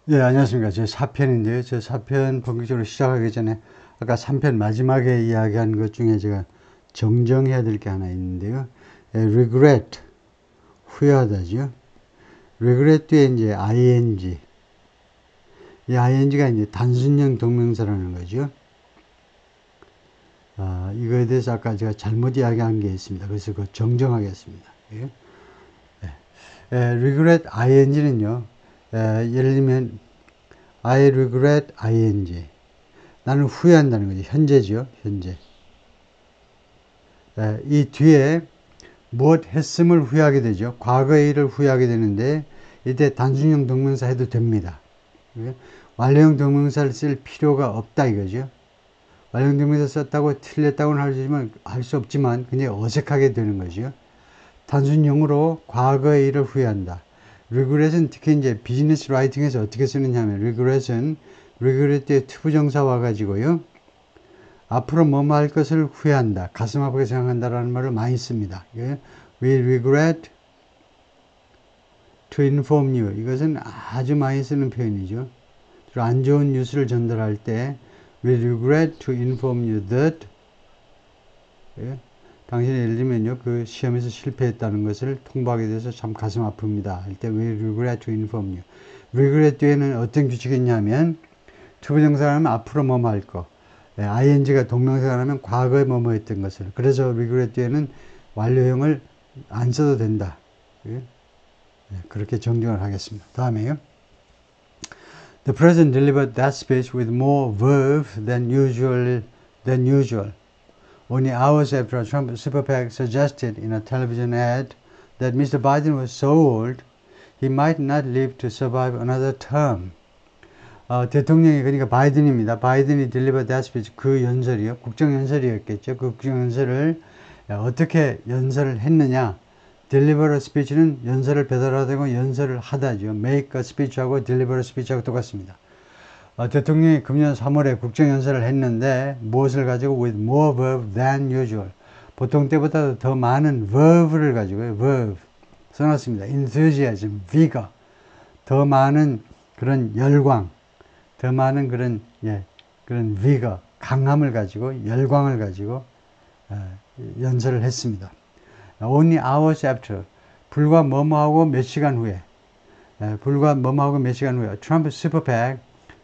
예, 안녕하십니까. 제 4편인데요. 제 4편 본격적으로 시작하기 전에 아까 3편 마지막에 이야기한 것 중에 제가 정정해야 될 게 하나 있는데요. regret, 후회하다죠. regret 뒤에 이제 ing, 이 ing가 이제 단순형 동명사라는 거죠. 이거에 대해서 아까 제가 잘못 이야기한 게 있습니다. 그래서 그거 정정하겠습니다. 예. regret ing는요, 예를 들면 I regret ing. 나는 후회한다는 거죠. 현재죠. 현재. 이 뒤에 무엇 했음을 후회하게 되죠. 과거의 일을 후회하게 되는데 이때 단순형 동명사 해도 됩니다. 완료형 동명사를 쓸 필요가 없다 이거죠. 완료형 동명사 썼다고 틀렸다고는 할 수 없지만 그냥 어색하게 되는 거죠. 단순형으로 과거의 일을 후회한다. regret은 특히 이제 비즈니스 라이팅에서 어떻게 쓰느냐 하면 regret은 regret 때 투부정사 와가지고요. 앞으로 뭐뭐 할 것을 후회한다. 가슴 아프게 생각한다라는 말을 많이 씁니다. We regret to inform you. 이것은 아주 많이 쓰는 표현이죠. 안 좋은 뉴스를 전달할 때 We regret to inform you that 당신이 예를 들면요. 그 시험에서 실패했다는 것을 통보하게 돼서 참 가슴 아픕니다. 할 때 We regret to inform you. regret 뒤에는 어떤 규칙이 있냐면 투부정사를 하면 앞으로 뭐뭐 할 거. ing가 동명사가 하면 과거에 뭐뭐 했던 것을. 그래서 regret 뒤에는 완료형을 안 써도 된다. 그렇게 정정을 하겠습니다. 다음에요. The president delivered that speech with more verve than usual. Only hours after a Trump super PAC suggested in a television ad that Mr. Biden was so old he might not live to survive another term. 대통령이 그러니까 바이든입니다. 바이든이 deliver that speech 그 연설이요. 국정연설이었겠죠. 그 국정연설을 어떻게 연설을 했느냐. deliver a speech는 연설을 배달하다고 연설을 하다죠. make a speech하고 deliver a speech하고 똑같습니다. 대통령이 금년 3월에 국정연설을 했는데 무엇을 가지고 with more verve than usual. 보통 때보다 더 많은 verve를 가지고요. verve 써놨습니다. enthusiasm, vigor. 더 많은 그런 열광. 더 많은 그런 vigor, 강함을 가지고 열광을 가지고 연설을 했습니다. Only hours after, 불과 뭐뭐하고 몇 시간 후에,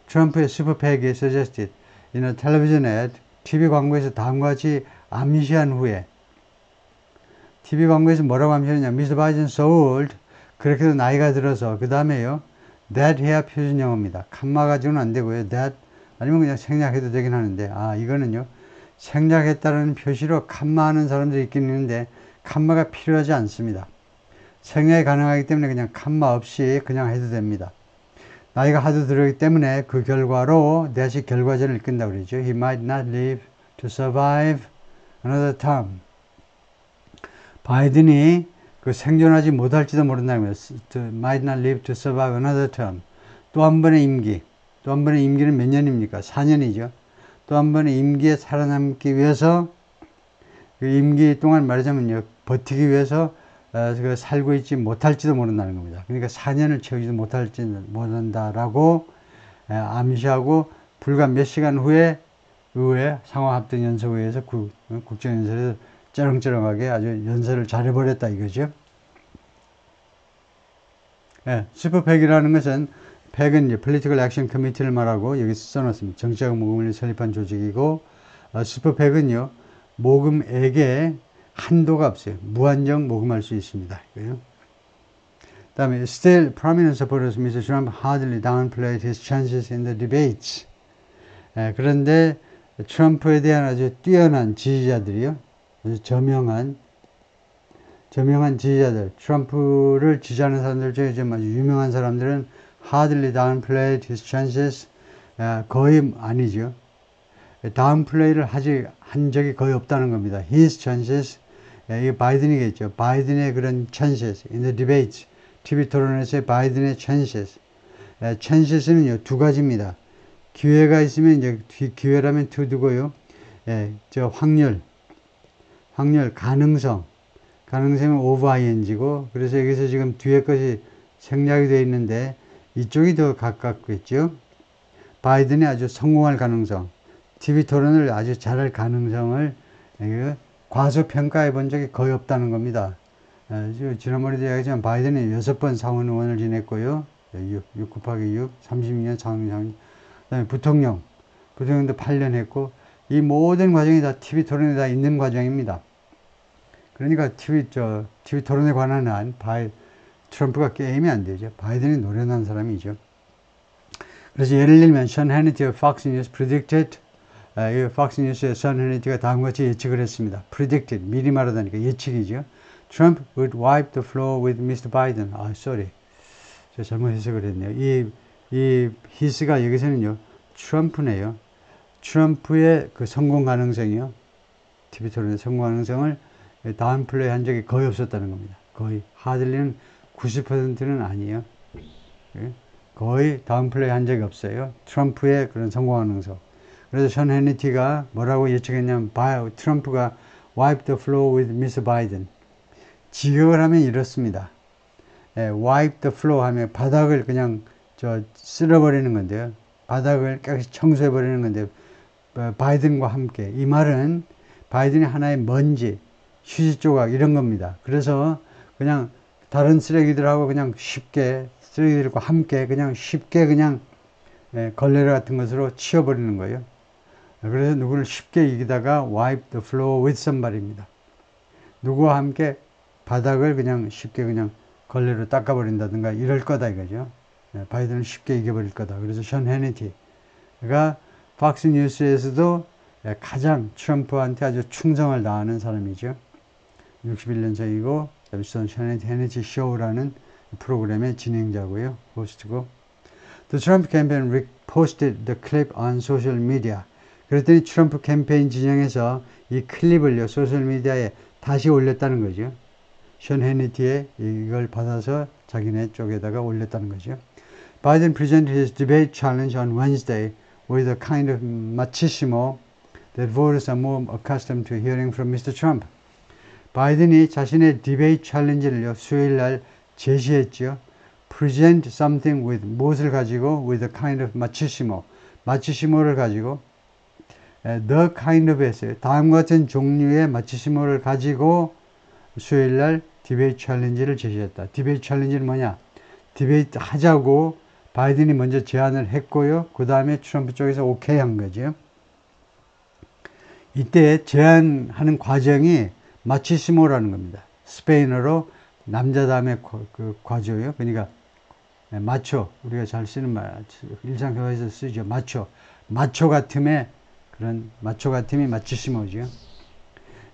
트럼프의 슈퍼팩이 suggested in a television ad, TV 광고에서 다음과 같이 암시한 후에, TV 광고에서 뭐라고 암시했냐? Mr. Biden so old, 그렇게도 나이가 들어서, 그 다음에요. that 해야 표준 영어입니다. 칸마 가지고는 안 되고요. that 아니면 그냥 생략해도 되긴 하는데 이거는요. 생략했다는 표시로 칸마 하는 사람들이 있긴 있는데 칸마가 필요하지 않습니다. 생략이 가능하기 때문에 그냥 칸마 없이 그냥 해도 됩니다. 나이가 하도 들었기 때문에 그 결과로 that이 결과전을 이끈다고 그러죠. He might not live to survive another term. 바이든이 그 생존하지 못할지도 모른다는 거예요. might not live to survive another term. 또 한 번의 임기. 또 한 번의 임기는 몇 년입니까? 4년이죠. 또 한 번의 임기에 살아남기 위해서 그 임기 동안 말하자면요. 버티기 위해서 살고 있지 못할지도 모른다는 겁니다. 그러니까 4년을 채우지도 못한다라고 암시하고 불과 몇 시간 후에 의회 상호합동연설회에서 국정연설에서 쩌렁쩌렁하게 아주 연설을 잘해버렸다 이거죠. 슈퍼팩이라는 것은 팩은 이제 Political Action Committee를 말하고 여기서 써놨습니다. 정치적 모금을 설립한 조직이고 슈퍼팩은요 모금액에 한도가 없어요. 무한정 모금할 수 있습니다. 그 다음에 Still, prominent supporters of Mr. Trump hardly downplayed his chances in the debates. 그런데 트럼프에 대한 아주 뛰어난 지지자들이요. 아주 저명한 지지자들, 트럼프를 지지하는 사람들 중에 좀 아주 유명한 사람들은 hardly downplayed his chances, 거의 아니죠. 다운플레이를 한 적이 거의 없다는 겁니다. his chances, 이게 바이든이겠죠. 바이든의 그런 chances, in the debates, TV 토론에서의 바이든의 chances. chances는요, 두 가지입니다. 기회가 있으면 이제 기회라면 to 두고요. 확률, 가능성은 over ing고, 그래서 여기서 지금 뒤에 것이 생략이 되어 있는데, 이쪽이 더 가깝겠죠. 바이든이 아주 성공할 가능성, TV 토론을 아주 잘할 가능성을 과소평가해 본 적이 거의 없다는 겁니다. 지난번에도 이야기했지만 바이든이 6번 상원 의원을 지냈고요. 6 곱하기 6, 32년 상원, 그다음에 부통령도 8년 했고, 이 모든 과정이 다 TV 토론에 다 있는 과정입니다. 그러니까 TV 토론에 관한 한 트럼프가 게임이 안 되죠. 바이든이 노련한 사람이죠. 그래서 예를 들면 션 해니티와 Fox News predicted, Fox News의 션 해니티가 다음과 같이 예측을 했습니다. predicted, 미리 말하다니까 예측이죠. Trump would wipe the floor with Mr. Biden. sorry. 제가 잘못 해석을 했네요. 이 히스가 여기서는요, 트럼프네요. 트럼프의 그 성공 가능성이요. TV 토론의 성공 가능성을 다운 플레이 한 적이 거의 없었다는 겁니다. 거의. 하들리는 90%는 아니에요. 거의 다운 플레이 한 적이 없어요. 트럼프의 그런 성공 가능성. 그래서 션 해니티가 뭐라고 예측했냐면, 트럼프가 wipe the floor with Mr. Biden. 직역을 하면 이렇습니다. wipe the floor 하면 바닥을 그냥 쓸어버리는 건데요. 바닥을 깨끗이 청소해버리는 건데요. 바이든과 함께. 이 말은 바이든이 하나의 먼지, 휴지 조각 이런 겁니다. 그래서 그냥 다른 쓰레기들하고 그냥 쉽게 쓰레기들과 함께 그냥 쉽게 그냥 걸레 같은 것으로 치워버리는 거예요. 그래서 누구를 쉽게 이기다가 wipe the floor with somebody입니다. 누구와 함께 바닥을 그냥 쉽게 그냥 걸레로 닦아버린다든가 이럴 거다 이거죠. 바이든을 쉽게 이겨버릴 거다. 그래서 션 해니티가 팍스 뉴스에서도 가장 트럼프한테 아주 충성을 다하는 사람이죠. 61년생이고 션 해니티 쇼라는 프로그램의 진행자고요. 호스트고. The Trump campaign reposted the clip on social media. 그랬더니 트럼프 캠페인 진영에서 이 클립을요, 소셜미디어에 다시 올렸다는 거죠. 션 해니티의 이걸 받아서 자기네 쪽에다가 올렸다는 거죠. Biden presented his debate challenge on Wednesday with a kind of machismo that voters are more accustomed to hearing from Mr. Trump. 바이든이 자신의 디베이트 챌린지를요, 수요일 날 제시했죠. Present something with, 무엇을 가지고, with a kind of machismo. machismo를 가지고, the kind of 했어요. 다음과 같은 종류의 machismo를 가지고 수요일 날 디베이트 챌린지를 제시했다. 디베이트 챌린지는 뭐냐? 디베이트 하자고 바이든이 먼저 제안을 했고요. 그 다음에 트럼프 쪽에서 오케이 한 거죠. 이때 제안하는 과정이 마치시모라는 겁니다. 스페인어로 남자다움의 그 과조예요. 그러니까 마초, 우리가 잘 쓰는 말, 일상생활에서 쓰죠. 마초 같음의 그런 마초 같음이 마치시모죠.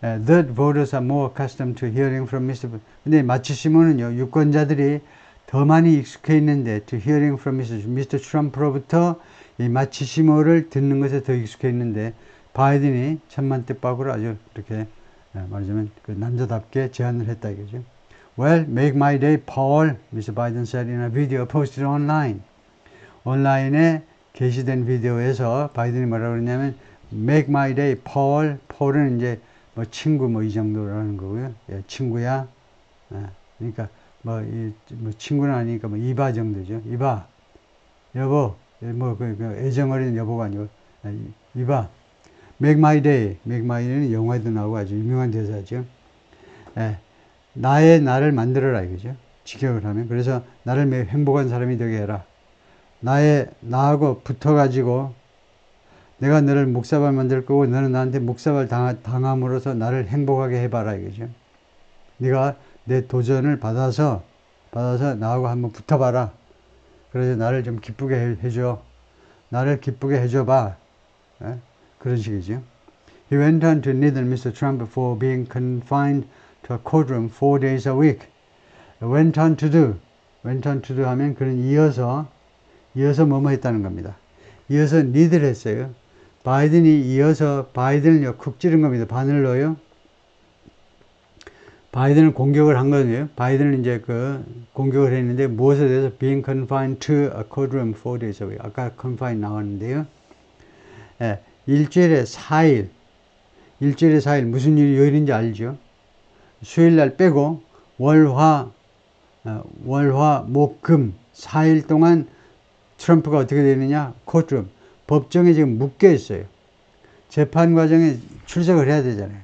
The voters are more accustomed to hearing from Mr. 근데 마치시모는요, 유권자들이 더 많이 익숙해 있는데 to hearing from Mr. Trump로부터 이 마치시모를 듣는 것에 더 익숙해 있는데 바이든이 천만 뜻밖으로 아주 이렇게 말하자면 그 남자답게 제안을 했다 이거죠. Well, make my day, Paul, Mr. Biden said in a video posted online. 온라인에 게시된 비디오에서 바이든이 뭐라고 그러냐면 make my day, Paul. Paul은 이제 뭐 친구 뭐 이 정도라는 거고요. 예, 친구야. 그러니까 뭐 친구는 아니니까 뭐 이봐 정도죠. 이봐, 여보, 뭐 애정 어린 여보가 아니고 이봐. Make my day. Make my day는 영화에도 나오고 아주 유명한 대사죠. 나를 만들어라 이거죠. 직역을 하면. 그래서 나를 매우 행복한 사람이 되게 해라. 나하고 붙어가지고 내가 너를 목사발 만들 거고 너는 나한테 목사발 당함으로써 나를 행복하게 해봐라 이거죠. 네가 내 도전을 받아서 나하고 한번 붙어봐라. 그래서 나를 좀 기쁘게 해줘. 나를 기쁘게 해줘봐. 그런 식이죠. He went on to neither Mr. Trump for being confined to a courtroom 4 days a week. Went on to do 하면 그는 이어서 뭐뭐 했다는 겁니다. 이어서 니들 했어요. 바이든이 이어서 바이든을 쿡 찌른 겁니다. 바늘로요. 바이든을 공격을 한 거예요. 바이든을 이제 공격을 했는데 무엇에 대해서 being confined to a courtroom 4 days a week. 아까 confined 나왔는데요. 일주일에 4일 무슨 요일인지 알죠? 수요일 날 빼고 월, 화, 목, 금 4일 동안 트럼프가 어떻게 되느냐? 코트룸, 법정에 지금 묶여 있어요. 재판 과정에 출석을 해야 되잖아요.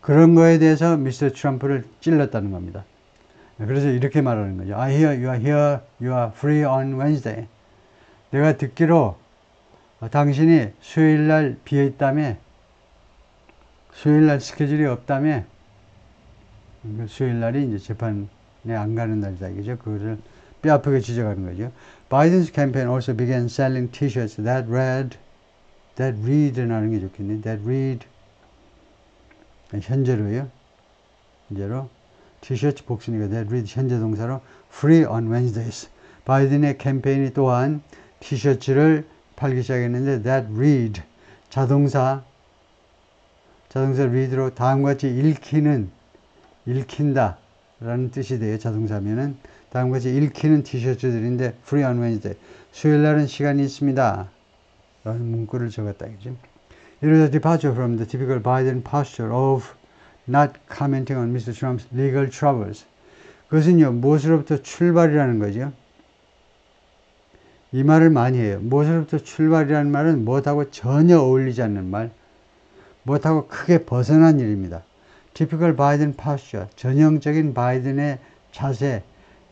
그런 거에 대해서 미스터 트럼프를 찔렀다는 겁니다. 그래서 이렇게 말하는 거죠. I hear you are here, you are free on Wednesday. 내가 듣기로 당신이 수요일날 비어있다며, 수요일날 스케줄이 없다며, 수요일날이 이제 재판에 안 가는 날이다. 이거죠. 그거를 뼈아프게 지적하는 거죠. Biden's campaign also began selling t-shirts that read라는 게 좋겠네. That read. 현재로요. 현재로. 티셔츠 복수니까 that read 현재 동사로 free on Wednesdays. 바이든의 캠페인이 또한 티셔츠를 팔기 시작했는데 that read 자동사 read로 다음과 같이 읽힌다 라는 뜻이 돼요. 자동사면은 다음과 같이 읽히는 티셔츠들인데 free on Wednesday 수요일날은 시간이 있습니다 라는 문구를 적었다. 그죠? It was a departure from the typical Biden posture of not commenting on Mr. Trump's legal troubles. 그것은요, 무엇으로부터 출발이라는 거죠. 이 말을 많이 해요. 무엇으로부터 출발이라는 말은 무엇하고 전혀 어울리지 않는 말, 무엇하고 크게 벗어난 일입니다. Typical Biden posture, 전형적인 바이든의 자세,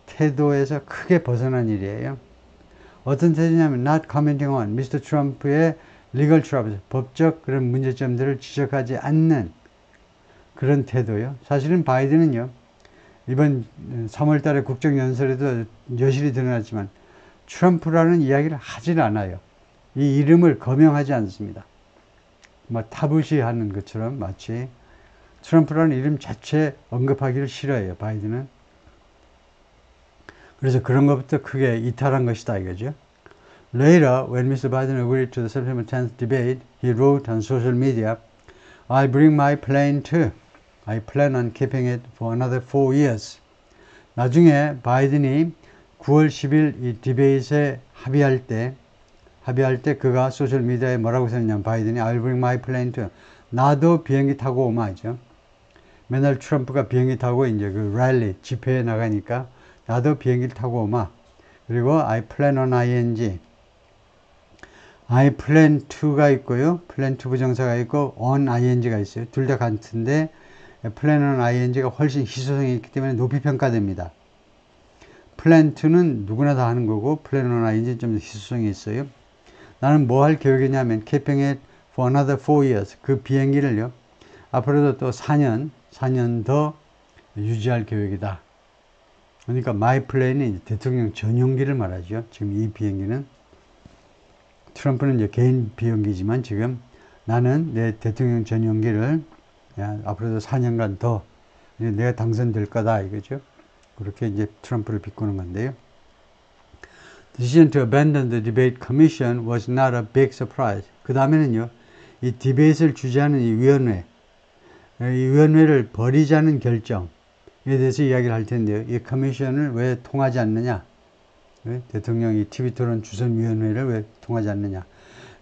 태도에서 크게 벗어난 일이에요. 어떤 태도냐면 not commenting on Mr. Trump의 legal troubles, 법적 그런 문제점들을 지적하지 않는 그런 태도요. 사실은 바이든은요, 이번 3월 달에 국정연설에도 여실히 드러났지만 트럼프라는 이야기를 하질 않아요. 이 이름을 거명하지 않습니다. 타부시하는 것처럼 마치 트럼프라는 이름 자체 언급하기를 싫어해요. 바이든은. 그래서 그런 것부터 크게 이탈한 것이다 이거죠. Later, when Mr. Biden agreed to the September 10th debate, he wrote on social media, I bring my plane too. I plan on keeping it for another 4 years. 나중에 바이든이 9월 10일 이 디베이트에 합의할 때 그가 소셜미디어에 뭐라고 썼냐면 바이든이 I'll bring my plane too. 나도 비행기 타고 오마죠. 맨날 트럼프가 비행기 타고 이제 그 랠리, 집회에 나가니까 나도 비행기를 타고 오마. 그리고 I plan on ing. I plan to가 있고요. plan to 부정사가 있고 on ing가 있어요. 둘 다 같은데 plan on ing가 훨씬 희소성이 있기 때문에 높이 평가됩니다. plan to는 누구나 다 하는 거고 plan on ing는 좀 희소성이 있어요. 나는 뭐 할 계획이냐면 keeping it for another 4 years. 그 비행기를요. 앞으로도 또 4년 더 유지할 계획이다. 그러니까 my plane이 대통령 전용기를 말하죠. 지금 이 비행기는 트럼프는 이제 개인 비행기지만 지금 나는 내 대통령 전용기를 앞으로도 4년간 더 내가 당선될 거다 이거죠. 그렇게 이제 트럼프를 비꼬는 건데요. The decision to abandon the debate commission was not a big surprise. 그 다음에는요, 이 디베이트를 주재하는 이 위원회를 버리자는 결정에 대해서 이야기를 할 텐데요. 이 커미션을 왜 통하지 않느냐? 왜? 대통령이 TV 토론 주선위원회를 왜 통하지 않느냐?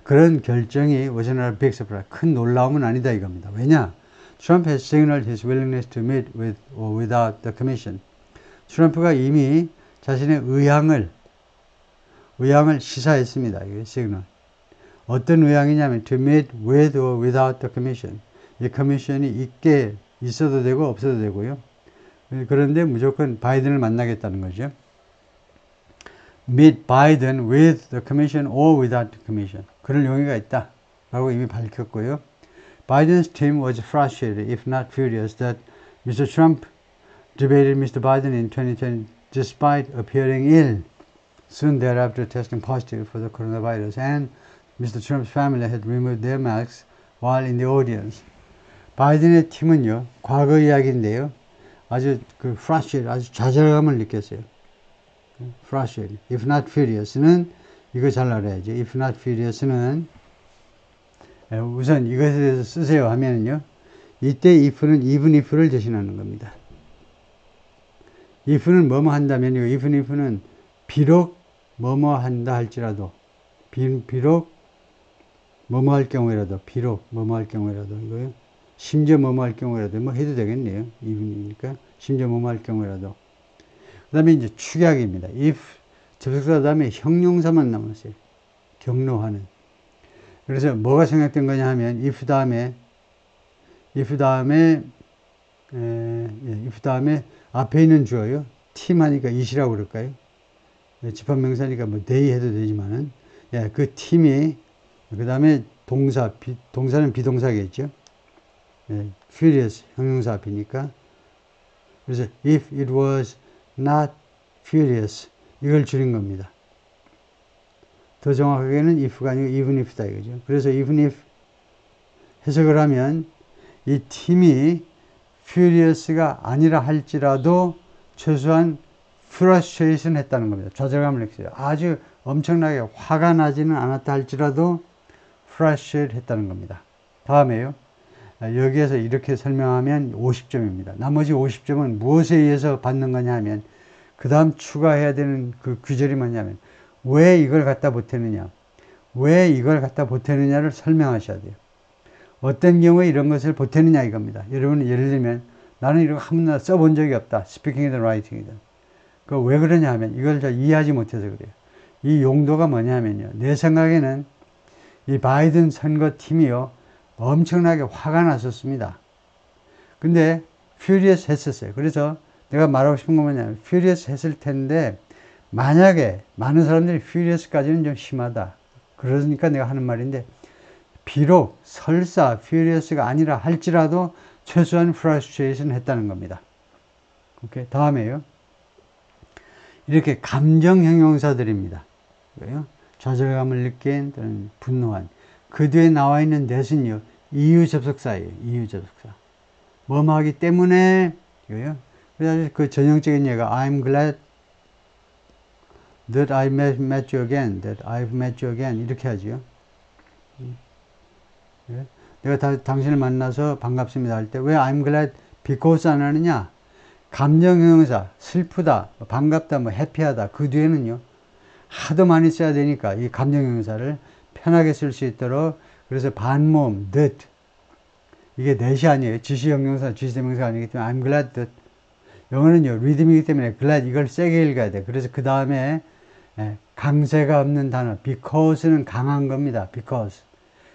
그런 결정이 was not a big surprise. 큰 놀라움은 아니다 이겁니다. 왜냐? Trump has signaled his willingness to meet with or without the commission. 트럼프가 이미 자신의 의향을 시사했습니다. 이게 시그널. 어떤 의향이냐면 to meet with or without the commission. 이 커미션이 있어도 되고 없어도 되고요. 그런데 무조건 바이든을 만나겠다는 거죠. Meet Biden with the commission or without the commission. 그럴 용의가 있다 라고 이미 밝혔고요. Biden's team was frustrated, if not furious, that Mr. Trump debated Mr. Biden in 2020 despite appearing ill. Soon thereafter testing positive for the coronavirus, and Mr. Trump's family had removed their masks while in the audience. 바이든의 팀은요, 과거 이야기인데요, 아주 frustrated, 아주 좌절감을 느꼈어요. frustrated, if not furious는 이거 잘 알아야죠. if not furious는 우선 이것에 대해서 쓰세요 하면은요, 이때 if는 even if를 대신하는 겁니다. if는 뭐뭐 한다면요, even if는 비록 뭐뭐 한다 할지라도, 비록 뭐뭐 할 경우에라도, 비록 뭐뭐 할 경우에라도, 이거요. 심지어 뭐뭐 할 경우에라도, 뭐 해도 되겠네요. even이니까. 심지어 뭐뭐 할 경우에라도. 그 다음에 이제 축약입니다. If 접속사 다음에 형용사만 남았어요. 경로하는. 그래서 뭐가 생략된 거냐 하면 if 다음에 앞에 있는 주어요. team 하니까 it이라고 그럴까요? 집합명사니까 뭐 they 해도 되지만은 그 팀이 그 다음에 동사는 비동사겠죠. furious 형용사 앞이니까. 그래서 if it was not furious 이걸 줄인 겁니다. 더 정확하게는 if가 아니고 even if다 이거죠. 그래서 even if 해석을 하면 이 팀이 furious가 아니라 할지라도 최소한 frustration 했다는 겁니다. 좌절감을 느꼈어요. 아주 엄청나게 화가 나지는 않았다 할지라도 frustrate 했다는 겁니다. 다음에요. 여기에서 이렇게 설명하면 50점입니다. 나머지 50점은 무엇에 의해서 받는 거냐 하면 그 다음 추가해야 되는 그 규절이 뭐냐면 왜 이걸 갖다 보태느냐 왜 이걸 갖다 보태느냐를 설명하셔야 돼요. 어떤 경우에 이런 것을 보태느냐 이겁니다. 여러분 예를 들면 나는 이런 거 한 번도 써본 적이 없다. 스피킹이든 라이팅이든. 그 왜 그러냐 하면 이걸 잘 이해하지 못해서 그래요. 이 용도가 뭐냐면요. 내 생각에는 이 바이든 선거팀이요. 엄청나게 화가 났었습니다. 근데 furious 했었어요. 그래서 내가 말하고 싶은 건 뭐냐면 furious 했을 텐데 만약에 많은 사람들이 furious까지는 좀 심하다. 그러니까 내가 하는 말인데 비록 설사 furious가 아니라 할지라도 최소한 frustration 했다는 겁니다. 오케이. 다음에요. 이렇게 감정 형용사들입니다. 좌절감을 느낀 또는 분노한 그 뒤에 나와 있는 that은요 이유 접속사예요. 이유 접속사. 뭐뭐 하기 때문에 그래서 그 전형적인 예가 I'm glad that I met you again. That I've met you again. 이렇게 하죠. 내가 당신을 만나서 반갑습니다 할 때 왜 I'm glad because 안 하느냐? 감정 형용사 슬프다, 반갑다, 뭐 해피하다 그 뒤에는요 하도 많이 써야 되니까 이 감정 형용사를 편하게 쓸 수 있도록 그래서 반모음 that 이게 that이 아니에요. 지시 형용사, 지시대명사가 아니기 때문에 I'm glad that 영어는요 리듬이기 때문에 glad 이걸 세게 읽어야 돼. 그래서 그 다음에 강세가 없는 단어 because는 강한 겁니다. because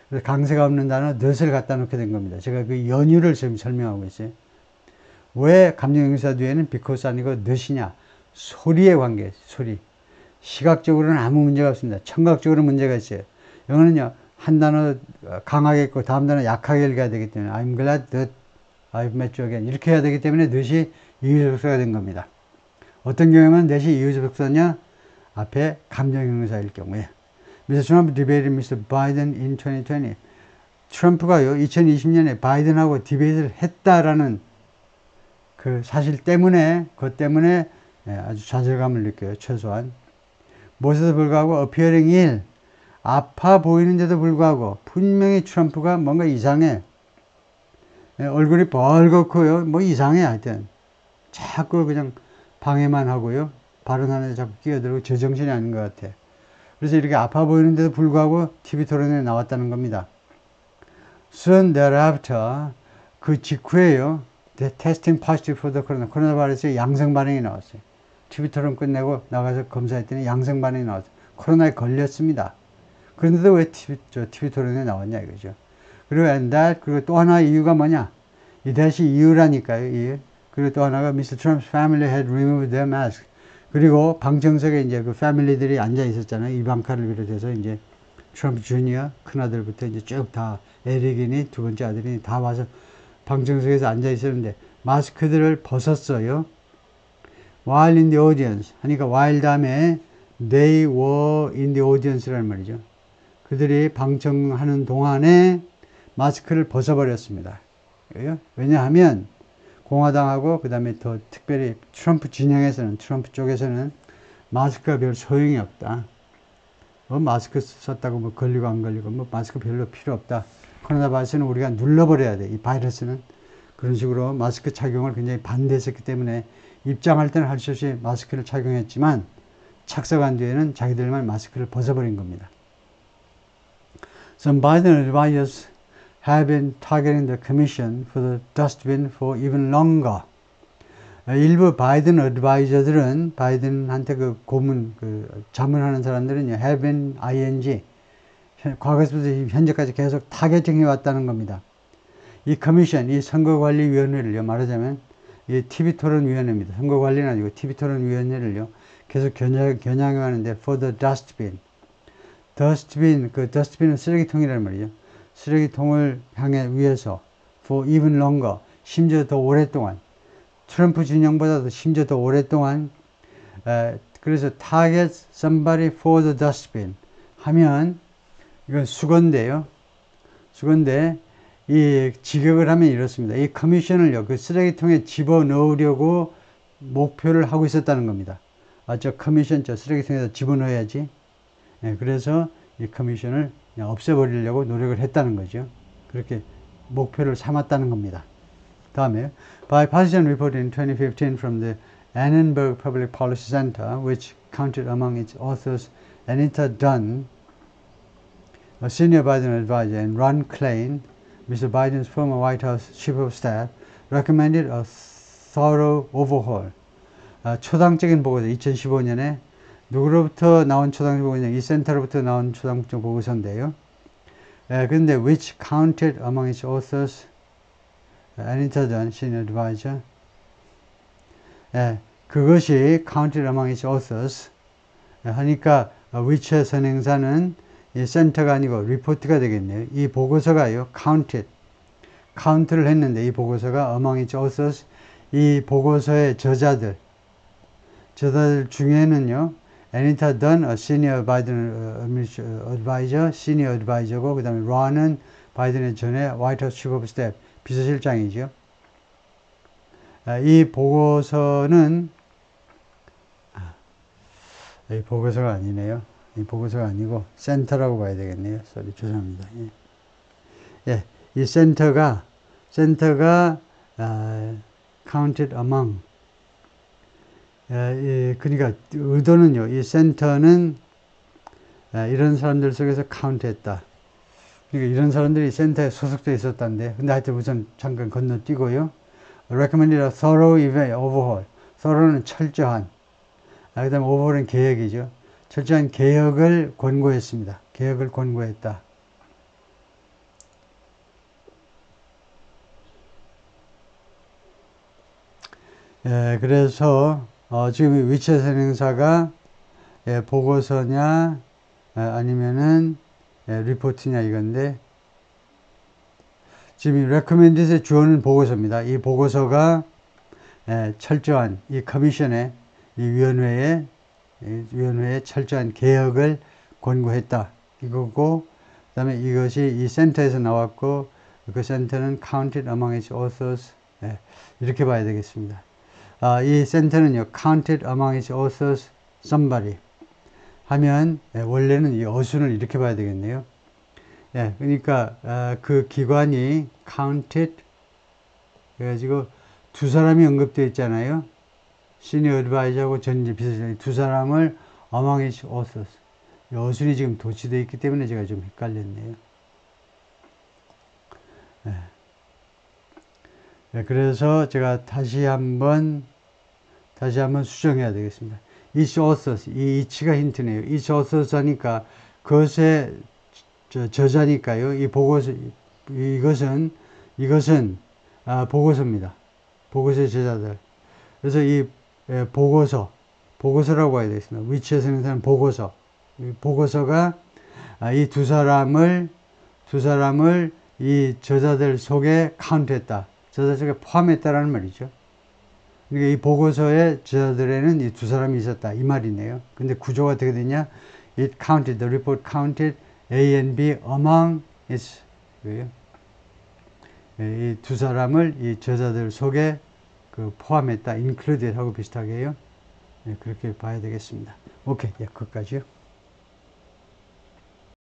그래서 강세가 없는 단어 that을 갖다 놓게 된 겁니다. 제가 그 연유를 지금 설명하고 있어요. 왜 감정형용사 뒤에는 because 아니고 that이냐? 소리의 관계, 소리. 시각적으로는 아무 문제가 없습니다. 청각적으로 문제가 있어요. 영어는요, 한 단어 강하게 읽고 다음 단어 약하게 읽어야 되기 때문에 I'm glad that I've met you again. 이렇게 해야 되기 때문에 that이 이유접속사가 된 겁니다. 어떤 경우에는 that이 이유접속사냐? 앞에 감정형용사일 경우에. Mr. Trump debated Mr. Biden in 2020. 트럼프가요, 2020년에 바이든하고 디베이트를 했다라는 그 사실 때문에, 그것 때문에 아주 좌절감을 느껴요, 최소한. 무엇에도 불구하고, appearing ill. 아파 보이는데도 불구하고, 분명히 트럼프가 뭔가 이상해. 얼굴이 벌겋고요, 뭐 이상해, 하여튼. 자꾸 그냥 방해만 하고요, 발언하는데 자꾸 끼어들고 제정신이 아닌 것 같아. 그래서 이렇게 아파 보이는데도 불구하고 TV 토론에 나왔다는 겁니다. Soon thereafter, 그 직후에요. testing positive for the 코로나 바이러스의 양성 반응이 나왔어요. TV 토론 끝내고 나가서 검사했더니 양성 반응이 나왔어요. 코로나에 걸렸습니다. 그런데도 왜 TV 토론에 나왔냐 이거죠. 그리고 그리고 또 하나 이유가 뭐냐? 이 대시 이유라니까요. 그리고 또 하나가 Mr. Trump's family had removed their mask. 그리고 방청석에 이제 그 패밀리들이 앉아 있었잖아요. 이방카를 비롯해서 이제 트럼프 주니어 큰아들부터 이제 쭉 다 에릭이니 두 번째 아들이 다 와서 방청석에서 앉아 있었는데 마스크들을 벗었어요. While in the audience 하니까 while 다음에 they were in the audience라는 말이죠. 그들이 방청하는 동안에 마스크를 벗어버렸습니다. 왜냐하면 공화당하고 그 다음에 더 특별히 트럼프 진영에서는 트럼프 쪽에서는 마스크가 별 소용이 없다. 뭐 마스크 썼다고 뭐 걸리고 안 걸리고 뭐 마스크 별로 필요 없다. 코로나 바이러스는 우리가 눌러버려야 돼. 이 바이러스는 그런 식으로 마스크 착용을 굉장히 반대했기 때문에 입장할 때는 할 수 없이 마스크를 착용했지만 착석한 뒤에는 자기들만 마스크를 벗어버린 겁니다. Some Biden advisors have been targeting the commission for the dustbin for even longer. 일부 바이든 어드바이저들은, 바이든한테 그 고문, 그 자문하는 사람들은요, have been ing, 과거에서부터 현재까지 계속 타겟팅해 왔다는 겁니다. 이 커미션, 이 선거관리위원회를요, 말하자면 이 TV토론위원회입니다. 선거관리는 아니고 TV토론위원회를요, 계속 겨냥해 왔는데 for the dustbin. dustbin, 그 dustbin은 쓰레기통이라는 말이죠. 쓰레기통을 향해 위해서 for even longer, 심지어 더 오랫동안, 트럼프 진영보다도 심지어 더 오랫동안, 그래서 target somebody for the dustbin 하면 이건 수건인데요. 수건인데 이 직역을 하면 이렇습니다. 이 커미션을요, 그 쓰레기통에 집어넣으려고 목표를 하고 있었다는 겁니다. 저 커미션, 저 쓰레기통에다 집어넣어야지. 그래서 이 커미션을 그냥 없애버리려고 노력을 했다는 거죠. 그렇게 목표를 삼았다는 겁니다. 다음에 Bipartisan report in 2015 from the Annenberg Public Policy Center, which counted among its authors Anita Dunn, a senior Biden advisor, and Ron Klain, Mr. Biden's former White House chief of staff, recommended a thorough overhaul. 초당적인 보고서, 2015년에 누구로부터 나온 초당적 보고서, 이 센터로부터 나온 초당적 보고서인데요. 그런데 which counted among its authors Anita Dunn, senior advisor. 그것이 counted among its authors 하니까 which의 선행사는 이 센터가 아니고 리포트가 되겠네요. 이 보고서가요, counted, 카운트를 했는데 이 보고서가 among its authors, 이 보고서의 저자들 중에는요, Anita Dunn, senior Biden advisor, senior advisor고, 그 다음에 Ron은 바이든의 전에 White House chief of staff, 비서실장이죠. 이 보고서는, 이 보고서가 아니네요. 이 보고서가 아니고 센터라고 봐야 되겠네요. 쏘리, 죄송합니다. 이 센터가 counted among, 그러니까 의도는요, 이 센터는 이런 사람들 속에서 카운트했다. 그러니까 이런 사람들이 센터에 소속돼 있었다는데, 근데 하여튼 우선 잠깐 건너뛰고요. recommended a thorough overhaul. thorough는 철저한, 그 다음에 overhaul은 개혁이죠. 철저한 개혁을 권고했습니다. 개혁을 권고했다. 그래서 지금 위치 선행사가 보고서냐 아니면은 리포트냐 이건데, 지금 이 recommended의 주어는 보고서입니다. 이 보고서가 철저한 이 커미션의 이 위원회에 철저한 개혁을 권고했다 이거고, 그 다음에 이것이 이 센터에서 나왔고, 그 센터는 counted among its authors, 이렇게 봐야 되겠습니다. 이 센터는요, counted among its authors somebody 하면 원래는 이 어순을 이렇게 봐야 되겠네요. 그러니까 그 기관이 counted 그래가지고 두 사람이 언급되어 있잖아요. 시니어 어드바이저하고 전 비서실장, 두 사람을 among its authors. 어순이 지금 도치되어 있기 때문에 제가 좀 헷갈렸네요. 그래서 제가 다시 한번 수정해야 되겠습니다. its authors, 이 it가 힌트네요. its authors 하니까 그것의 저자니까요. 이 보고서, 이것은 보고서입니다. 보고서의 저자들. 그래서 이 보고서라고 봐야 되겠습니다. 위치에 선행사는 보고서. 보고서가 이 두 사람을 이 저자들 속에 카운트했다. 저자들 속에 포함했다라는 말이죠. 그러니까 이 보고서의 저자들에는 이 두 사람이 있었다. 이 말이네요. 근데 구조가 어떻게 되냐? It counted, the report counted A and B among its, 이 두 사람을 이 저자들 속에 포함했다. included 하고 비슷하게 해요. 그렇게 봐야 되겠습니다. 오케이. 거기까지요.